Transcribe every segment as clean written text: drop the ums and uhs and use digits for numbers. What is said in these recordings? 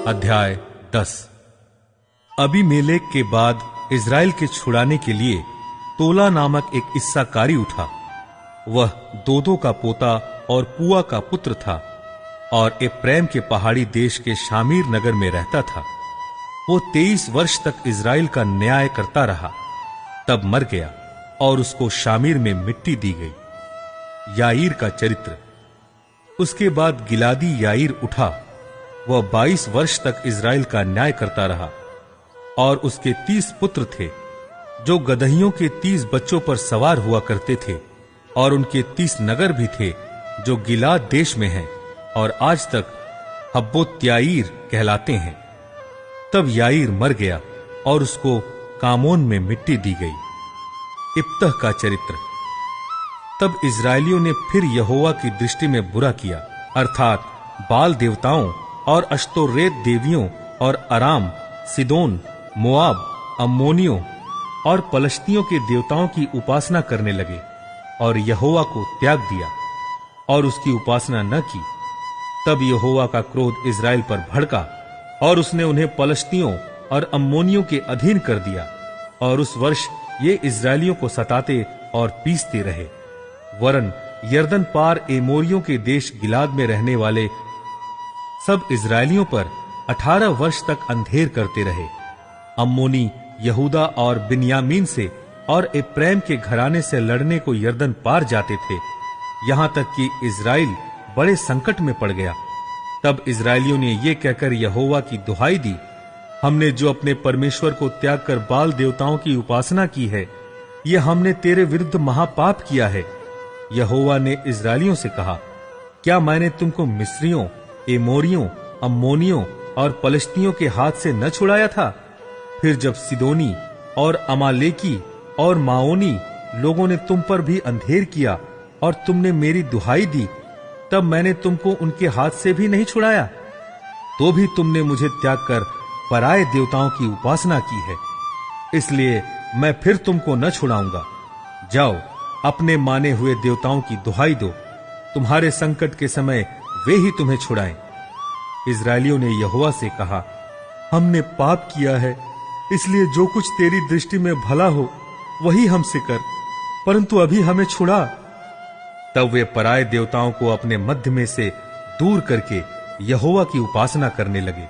अध्याय 10। अबीमेलेक के बाद इज़राइल के छुड़ाने के लिए तोला नामक एक इस्साकारी उठा। वह दोदो का पोता और पुआ का पुत्र था और एप्रैम के पहाड़ी देश के शामीर नगर में रहता था। वो 23 वर्ष तक इज़राइल का न्याय करता रहा, तब मर गया और उसको शामीर में मिट्टी दी गई। याईर का चरित्र। उसके बाद गिलादी याईर उठा। वह 22 वर्ष तक इज़राइल का न्याय करता रहा और उसके 30 पुत्र थे, जो गदहियों के 30 बच्चों पर सवार हुआ करते थे, और उनके 30 नगर भी थे जो गिलाद देश में हैं और आज तक हब्बोत्याईर कहलाते हैं। तब याईर मर गया और उसको कामोन में मिट्टी दी गई। इप्तह का चरित्र। तब इज़राइलियों ने फिर यहोवा की दृष्टि में बुरा किया, अर्थात बाल देवताओं और अश्तोरेत देवियों और अराम, सिदोन, मोआब, अम्मोनियों और पलश्तियों के देवताओं की उपासना करने लगे और यहोवा को त्याग दिया और उसकी उपासना न की। तब यहोवा का क्रोध इज़राइल पर भड़का और उसने उन्हें पलश्तियों और अम्मोनियों के अधीन कर दिया, और उस वर्ष ये इज़राइलियों को सताते और पीसते रहे। वरन यरदन पार एमोरियों के देश गिलाद में रहने वाले सब इज़राइलियों पर 18 वर्ष तक अंधेर करते रहे। अम्मोनी यहूदा और बिन्यामीन से और एप्रैम के घराने से लड़ने को यरदन पार जाते थे, यहां तक कि इज़राइल बड़े संकट में पड़ गया। तब इज़राइलियों ने ये कहकर यहोवा की दुहाई दी, हमने जो अपने परमेश्वर को त्याग कर बाल देवताओं की उपासना की है, ये हमने तेरे विरुद्ध महापाप किया है। यहोवा ने इज़राइलियों से कहा, क्या मैंने तुमको मिस्रियों, एमोरियों, अम्मोनियों और पलिश्तियों के हाथ से न छुड़ाया था? फिर जब सिदोनी और अमालेकी और माओनी लोगों ने तुम पर भी अंधेर किया और तुमने मेरी दुहाई दी, तब मैंने तुमको उनके हाथ से भी नहीं छुड़ाया? तो भी तुमने मुझे त्याग कर पराये देवताओं की उपासना की है, इसलिए मैं फिर तुमको न छुड़ाऊंगा। जाओ, अपने माने हुए देवताओं की दुहाई दो, तुम्हारे संकट के समय वे ही तुम्हें छुड़ाएं। इज़राइलियों ने यहोवा से कहा, हमने पाप किया है, इसलिए जो कुछ तेरी दृष्टि में भला हो वही हमसे कर, परंतु अभी हमें छुड़ा। तब वे पराये देवताओं को अपने मध्य में से दूर करके यहोवा की उपासना करने लगे,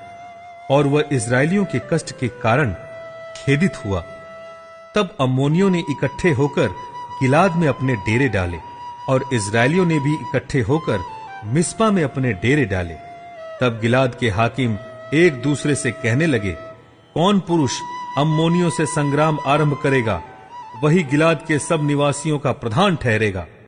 और वह इज़राइलियों के कष्ट के कारण खेदित हुआ। तब अम्मोनियों ने इकट्ठे होकर गिलाद में अपने डेरे डाले, और इज़राइलियों ने भी इकट्ठे होकर मिस्पा में अपने डेरे डाले। तब गिलाद के हाकिम एक दूसरे से कहने लगे, कौन पुरुष अम्मोनियों से संग्राम आरंभ करेगा, वही गिलाद के सब निवासियों का प्रधान ठहरेगा।